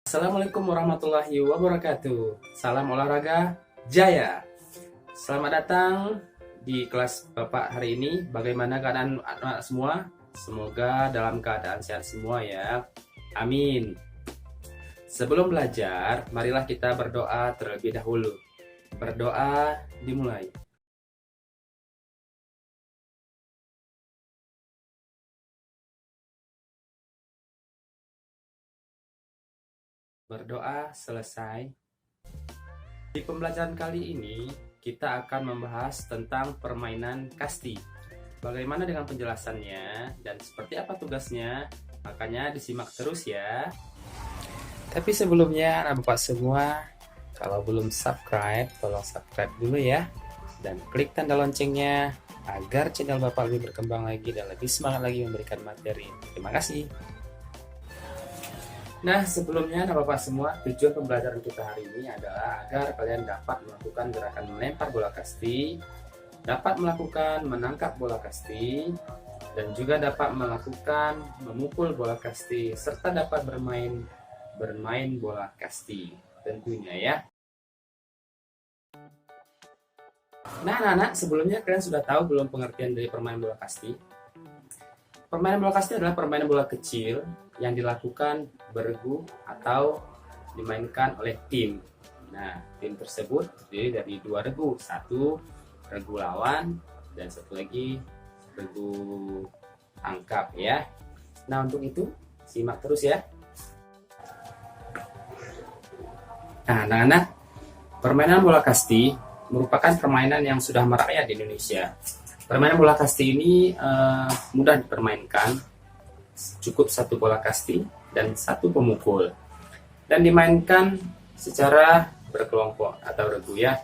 Assalamualaikum warahmatullahi wabarakatuh. Salam olahraga jaya. Selamat datang di kelas Bapak hari ini. Bagaimana keadaan anak-anak semua? Semoga dalam keadaan sehat semua ya. Amin. Sebelum belajar, marilah kita berdoa terlebih dahulu. Berdoa dimulai. Berdoa selesai. Di pembelajaran kali ini, kita akan membahas tentang permainan kasti. Bagaimana dengan penjelasannya dan seperti apa tugasnya? Makanya disimak terus ya. Tapi sebelumnya, anak bapak semua, kalau belum subscribe, tolong subscribe dulu ya. Dan klik tanda loncengnya agar channel bapak lebih berkembang lagi dan lebih semangat lagi memberikan materi. Terima kasih. Nah, sebelumnya Bapak semua, tujuan pembelajaran kita hari ini adalah agar kalian dapat melakukan gerakan melempar bola kasti, dapat melakukan menangkap bola kasti, dan juga dapat melakukan memukul bola kasti, serta dapat bermain bola kasti tentunya ya. Nah, anak-anak, sebelumnya kalian sudah tahu belum pengertian dari permainan bola kasti? Permainan bola kasti adalah permainan bola kecil yang dilakukan beregu atau dimainkan oleh tim. Nah, tim tersebut terdiri dari dua regu, satu regu lawan dan satu lagi regu tangkap ya. Nah, untuk itu simak terus ya. Nah, anak-anak, permainan bola kasti merupakan permainan yang sudah merakyat di Indonesia. Permainan bola kasti ini mudah dipermainkan, cukup satu bola kasti dan satu pemukul, dan dimainkan secara berkelompok atau regu ya.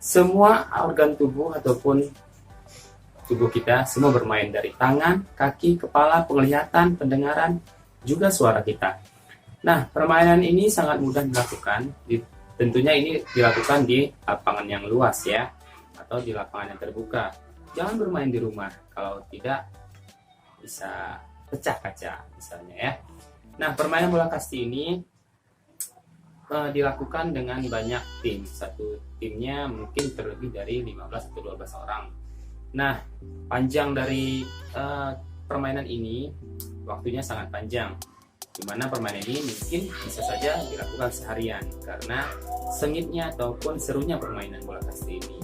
Semua organ tubuh ataupun tubuh kita semua bermain, dari tangan, kaki, kepala, penglihatan, pendengaran, juga suara kita. Nah, permainan ini sangat mudah dilakukan. Tentunya ini dilakukan di lapangan yang luas ya, atau di lapangan yang terbuka. Jangan bermain di rumah, kalau tidak bisa pecah kaca misalnya ya. Nah, permainan bola kasti ini dilakukan dengan banyak tim. Satu timnya mungkin terlebih dari 15 atau 12 orang. Nah, panjang dari permainan ini waktunya sangat panjang, dimana permainan ini mungkin bisa saja dilakukan seharian karena sengitnya ataupun serunya permainan bola kasti ini.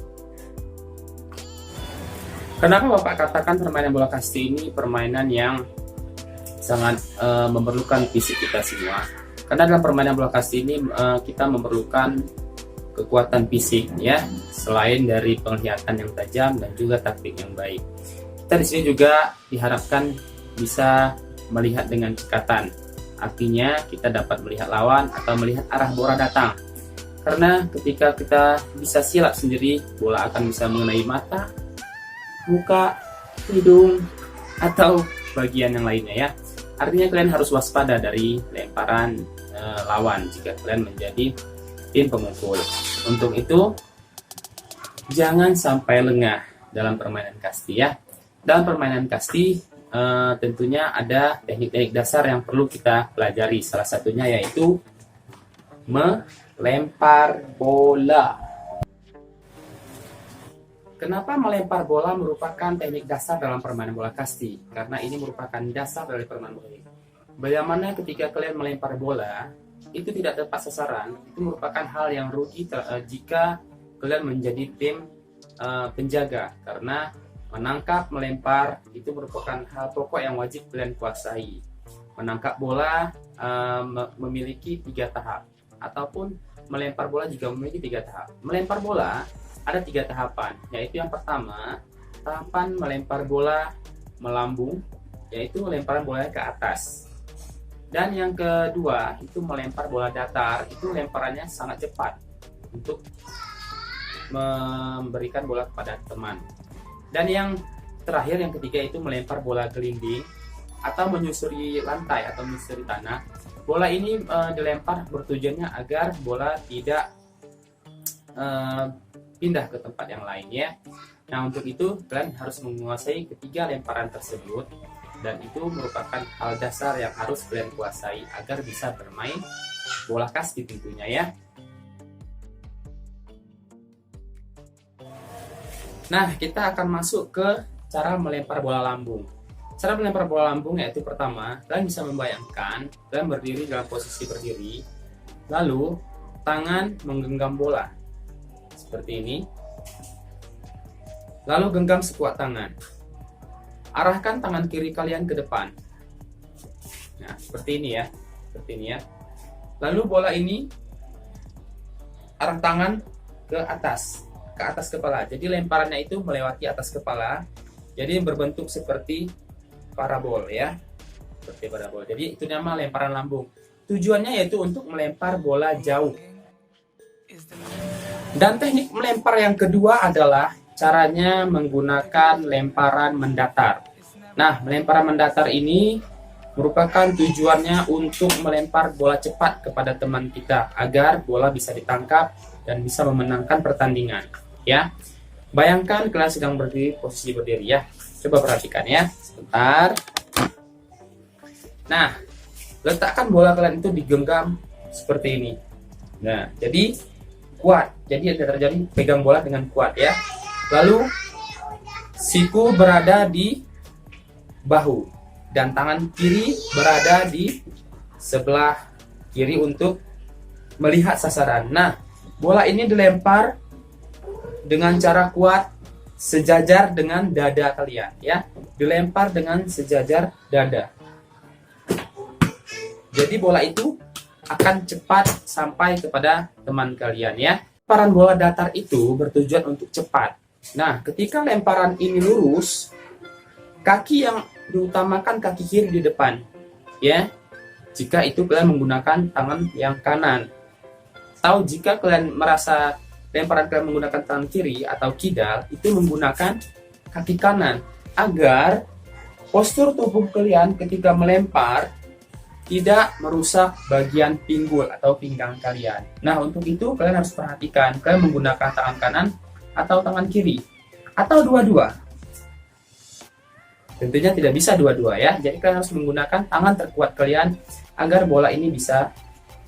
Kenapa Bapak katakan permainan bola kasti ini permainan yang sangat memerlukan fisik kita semua? Karena dalam permainan bola kasti ini kita memerlukan kekuatan fisik ya, selain dari penglihatan yang tajam dan juga taktik yang baik. Kita di sini juga diharapkan bisa melihat dengan cekatan. Artinya kita dapat melihat lawan atau melihat arah bola datang. Karena ketika kita bisa silap sendiri, bola akan bisa mengenai mata, muka, hidung, atau bagian yang lainnya ya. Artinya kalian harus waspada dari lemparan lawan jika kalian menjadi tim pemukul. Untuk itu, jangan sampai lengah dalam permainan kasti ya. Dalam permainan kasti tentunya ada teknik-teknik dasar yang perlu kita pelajari. Salah satunya yaitu melempar bola. Kenapa melempar bola merupakan teknik dasar dalam permainan bola kasti? Karena ini merupakan dasar dari permainan bola. Bagaimana ketika kalian melempar bola, itu tidak tepat sasaran, itu merupakan hal yang rugi jika kalian menjadi tim penjaga. Karena menangkap, melempar, itu merupakan hal pokok yang wajib kalian kuasai. Menangkap bola memiliki 3 tahap, ataupun melempar bola juga memiliki 3 tahap. Melempar bola ada 3 tahapan, yaitu yang pertama, tahapan melempar bola melambung, yaitu lemparan bolanya ke atas. Dan yang kedua, itu melempar bola datar, itu lemparannya sangat cepat untuk memberikan bola kepada teman. Dan yang terakhir, yang ketiga, itu melempar bola gelinding atau menyusuri lantai atau menyusuri tanah. Bola ini dilempar bertujuannya agar bola tidak pindah ke tempat yang lain ya. Nah, untuk itu kalian harus menguasai ketiga lemparan tersebut, dan itu merupakan hal dasar yang harus kalian kuasai agar bisa bermain bola kasti tentunya ya. Nah, kita akan masuk ke cara melempar bola lambung. Cara melempar bola lambung yaitu pertama, kalian bisa membayangkan kalian berdiri dalam posisi berdiri, lalu tangan menggenggam bola seperti ini, lalu genggam sekuat tangan. Arahkan tangan kiri kalian ke depan. Nah, seperti ini ya, seperti ini ya. Lalu bola ini arah tangan ke atas kepala. Jadi lemparannya itu melewati atas kepala. Jadi berbentuk seperti parabol ya, seperti parabol. Jadi itu nama lemparan lambung. Tujuannya yaitu untuk melempar bola jauh. Dan teknik melempar yang kedua adalah caranya menggunakan lemparan mendatar. Nah, lemparan mendatar ini merupakan tujuannya untuk melempar bola cepat kepada teman kita agar bola bisa ditangkap dan bisa memenangkan pertandingan. Ya, bayangkan kalian sedang berdiri posisi berdiri ya. Coba perhatikan ya, sebentar. Nah, letakkan bola kalian itu digenggam seperti ini. Nah, jadi kuat. Jadi ada terjadi pegang bola dengan kuat ya. Lalu siku berada di bahu dan tangan kiri berada di sebelah kiri untuk melihat sasaran. Nah, bola ini dilempar dengan cara kuat sejajar dengan dada kalian ya. Dilempar dengan sejajar dada. Jadi bola itu akan cepat sampai kepada teman kalian ya. Lemparan bola datar itu bertujuan untuk cepat. Nah, ketika lemparan ini lurus, kaki yang diutamakan kaki kiri di depan ya. Jika itu kalian menggunakan tangan yang kanan. Atau jika kalian merasa lemparan kalian menggunakan tangan kiri atau kidal, itu menggunakan kaki kanan agar postur tubuh kalian ketika melempar tidak merusak bagian pinggul atau pinggang kalian. Nah, untuk itu kalian harus perhatikan kalian menggunakan tangan kanan atau tangan kiri atau dua-dua. Tentunya tidak bisa dua-dua ya. Jadi kalian harus menggunakan tangan terkuat kalian agar bola ini bisa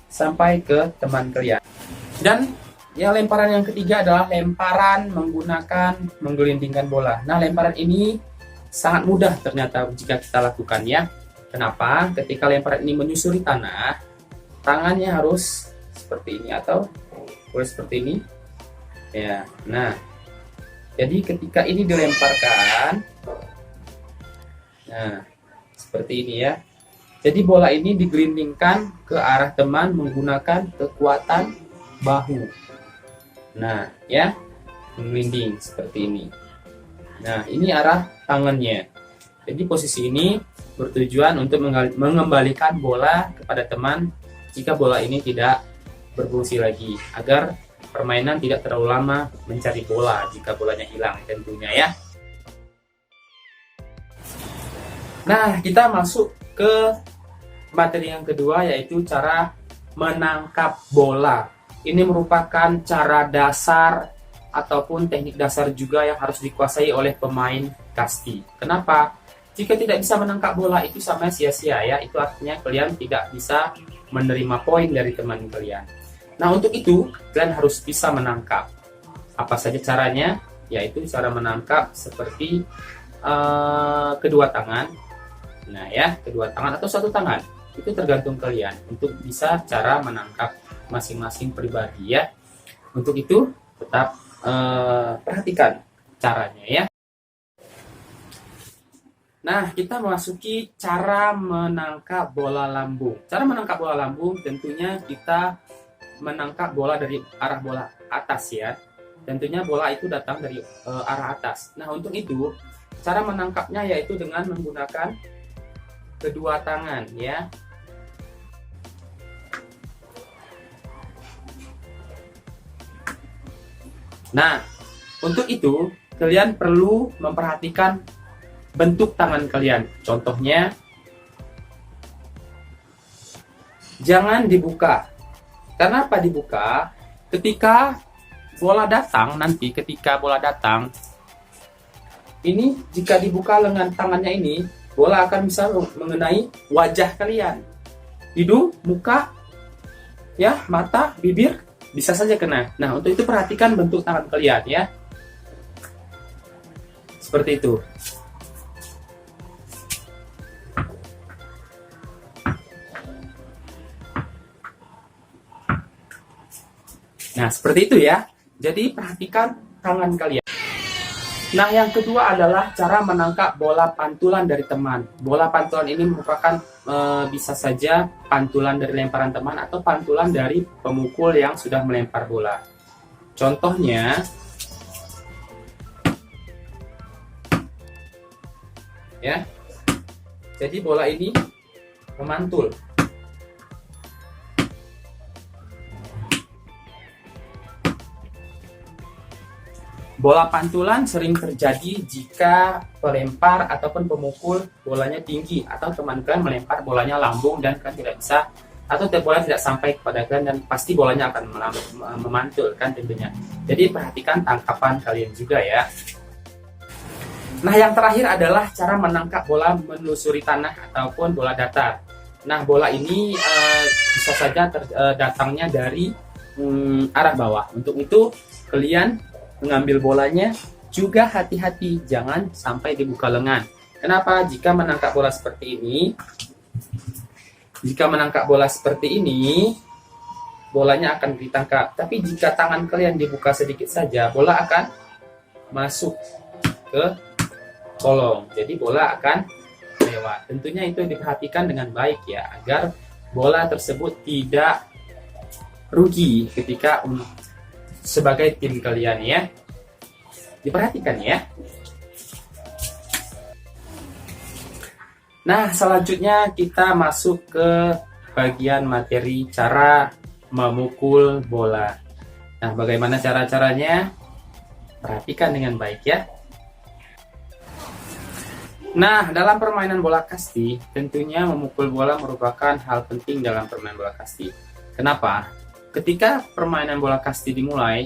sampai ke teman kalian. Dan yang lemparan yang ketiga adalah lemparan menggunakan menggelindingkan bola. Nah, lemparan ini sangat mudah ternyata jika kita lakukan ya. Kenapa? Ketika lemparan ini menyusuri tanah, tangannya harus seperti ini atau boleh seperti ini. Ya. Nah, jadi ketika ini dilemparkan, nah, seperti ini ya. Jadi bola ini digelindingkan ke arah teman menggunakan kekuatan bahu. Nah, ya, menggelinding seperti ini. Nah, ini arah tangannya. Jadi posisi ini bertujuan untuk mengembalikan bola kepada teman jika bola ini tidak berfungsi lagi, agar permainan tidak terlalu lama mencari bola jika bolanya hilang tentunya ya. Nah, kita masuk ke materi yang kedua yaitu cara menangkap bola. Ini merupakan cara dasar ataupun teknik dasar juga yang harus dikuasai oleh pemain kasti. Kenapa? Jika tidak bisa menangkap bola itu sama sia-sia ya. Itu artinya kalian tidak bisa menerima poin dari teman kalian. Nah, untuk itu kalian harus bisa menangkap. Apa saja caranya? Yaitu cara menangkap seperti kedua tangan. Nah ya, kedua tangan atau satu tangan. Itu tergantung kalian untuk bisa cara menangkap masing-masing pribadi ya. Untuk itu tetap perhatikan caranya ya. Nah, kita memasuki cara menangkap bola lambung. Cara menangkap bola lambung tentunya kita menangkap bola dari arah bola atas ya. Tentunya bola itu datang dari arah atas. Nah, untuk itu cara menangkapnya yaitu dengan menggunakan kedua tangan ya. Nah, untuk itu kalian perlu memperhatikan bentuk tangan kalian. Contohnya, jangan dibuka. Kenapa dibuka? Ketika bola datang, ini jika dibuka lengan tangannya ini, bola akan bisa mengenai wajah kalian. Hidung, muka, ya, mata, bibir, bisa saja kena. Nah, untuk itu perhatikan bentuk tangan kalian ya. Seperti itu. Nah, seperti itu ya. Jadi perhatikan tangan kalian. Nah, yang kedua adalah cara menangkap bola pantulan dari teman. Bola pantulan ini merupakan bisa saja pantulan dari lemparan teman atau pantulan dari pemukul yang sudah melempar bola. Contohnya, ya. Jadi bola ini memantul. Bola pantulan sering terjadi jika pelempar ataupun pemukul bolanya tinggi atau teman kalian melempar bolanya lambung dan kalian tidak bisa, atau bola tidak sampai kepada kalian dan pasti bolanya akan memantul kan tentunya. Jadi perhatikan tangkapan kalian juga ya. Nah, yang terakhir adalah cara menangkap bola menelusuri tanah ataupun bola datar. Nah, bola ini bisa saja datangnya dari arah bawah. Untuk itu kalian mengambil bolanya juga hati-hati, jangan sampai dibuka lengan. Kenapa? Jika menangkap bola seperti ini, bolanya akan ditangkap. Tapi jika tangan kalian dibuka sedikit saja, bola akan masuk ke kolong. Jadi bola akan lewat. Tentunya itu diperhatikan dengan baik ya, agar bola tersebut tidak rugi ketika sebagai tim kalian ya. Diperhatikan ya. Nah, selanjutnya kita masuk ke bagian materi cara memukul bola. Nah, bagaimana cara-caranya? Perhatikan dengan baik ya. Nah, dalam permainan bola kasti, tentunya memukul bola merupakan hal penting dalam permainan bola kasti. Kenapa? Ketika permainan bola kasti dimulai,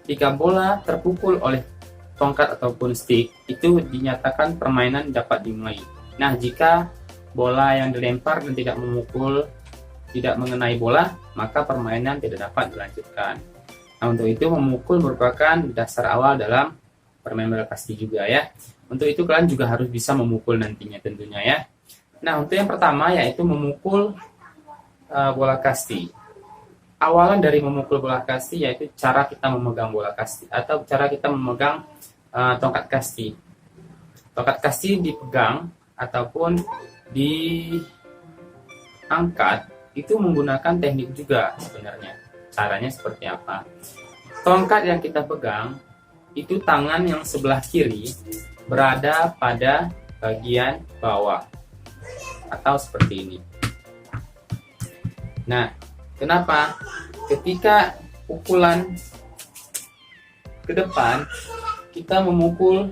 ketika bola terpukul oleh tongkat ataupun stick, itu dinyatakan permainan dapat dimulai. Nah, jika bola yang dilempar dan tidak memukul, tidak mengenai bola, maka permainan tidak dapat dilanjutkan. Nah, untuk itu memukul merupakan dasar awal dalam permainan bola kasti juga ya. Untuk itu kalian juga harus bisa memukul nantinya tentunya ya. Nah, untuk yang pertama yaitu memukul bola kasti. Awalan dari memukul bola kasti yaitu cara kita memegang bola kasti atau cara kita memegang tongkat kasti. Tongkat kasti dipegang ataupun diangkat itu menggunakan teknik juga sebenarnya. Caranya seperti apa? Tongkat yang kita pegang itu tangan yang sebelah kiri berada pada bagian bawah atau seperti ini. Nah, kenapa? Ketika pukulan ke depan, kita memukul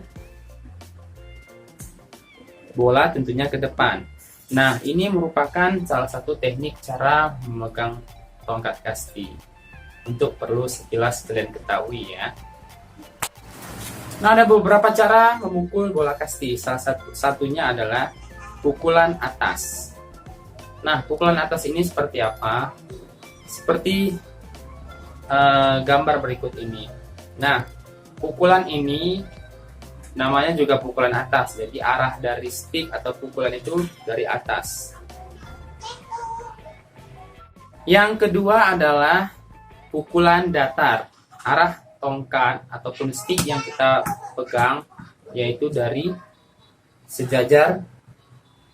bola tentunya ke depan. Nah, ini merupakan salah satu teknik cara memegang tongkat kasti. Untuk perlu sekilas kalian ketahui ya. Nah, ada beberapa cara memukul bola kasti. Salah satunya adalah pukulan atas. Nah, pukulan atas ini seperti apa? Seperti gambar berikut ini. Nah, pukulan ini namanya juga pukulan atas. Jadi arah dari stick atau pukulan itu dari atas. Yang kedua adalah pukulan datar. Arah tongkat ataupun stick yang kita pegang yaitu dari sejajar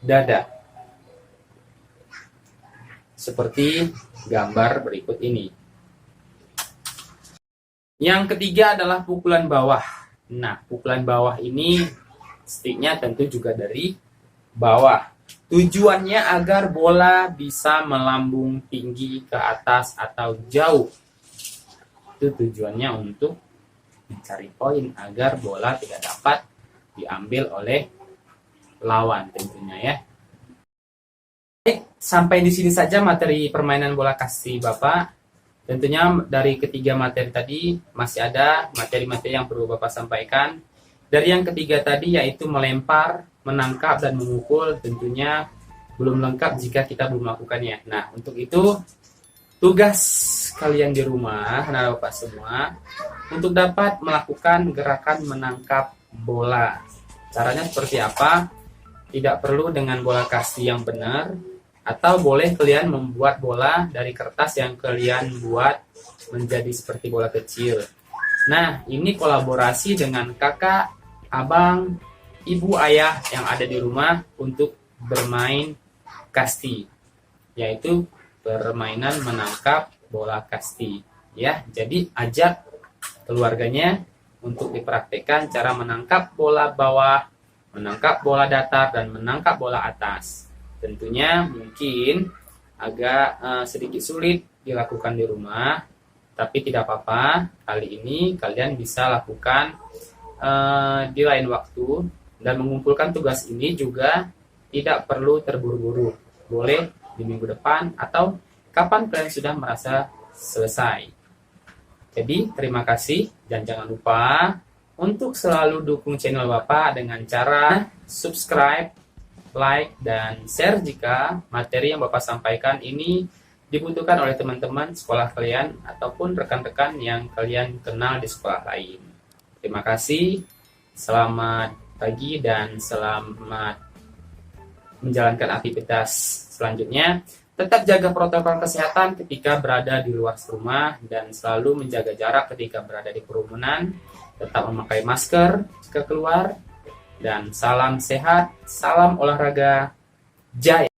dada. Seperti gambar berikut ini. Yang ketiga adalah pukulan bawah. Nah, pukulan bawah ini sticknya tentu juga dari bawah. Tujuannya agar bola bisa melambung tinggi ke atas atau jauh. Itu tujuannya untuk mencari poin agar bola tidak dapat diambil oleh lawan tentunya ya. Sampai di sini saja materi permainan bola kasti Bapak. Tentunya dari ketiga materi tadi masih ada materi-materi yang perlu Bapak sampaikan. Dari yang ketiga tadi yaitu melempar, menangkap, dan memukul tentunya belum lengkap jika kita belum melakukannya. Nah, untuk itu tugas kalian di rumah, anak bapak semua, untuk dapat melakukan gerakan menangkap bola. Caranya seperti apa? Tidak perlu dengan bola kasti yang benar, atau boleh kalian membuat bola dari kertas yang kalian buat menjadi seperti bola kecil. Nah, ini kolaborasi dengan kakak, abang, ibu, ayah yang ada di rumah untuk bermain kasti, yaitu permainan menangkap bola kasti. Ya, jadi ajak keluarganya untuk dipraktekkan cara menangkap bola bawah, menangkap bola datar, dan menangkap bola atas. Tentunya mungkin agak sedikit sulit dilakukan di rumah, tapi tidak apa-apa. Kali ini kalian bisa lakukan di lain waktu, dan mengumpulkan tugas ini juga tidak perlu terburu-buru. Boleh di minggu depan atau kapan kalian sudah merasa selesai. Jadi terima kasih, dan jangan lupa untuk selalu dukung channel Bapak dengan cara subscribe, like, dan share jika materi yang Bapak sampaikan ini dibutuhkan oleh teman-teman sekolah kalian ataupun rekan-rekan yang kalian kenal di sekolah lain. Terima kasih, selamat pagi, dan selamat menjalankan aktivitas selanjutnya. Tetap jaga protokol kesehatan ketika berada di luar rumah, dan selalu menjaga jarak ketika berada di kerumunan. Tetap memakai masker jika keluar, dan salam sehat, salam olahraga, jaya!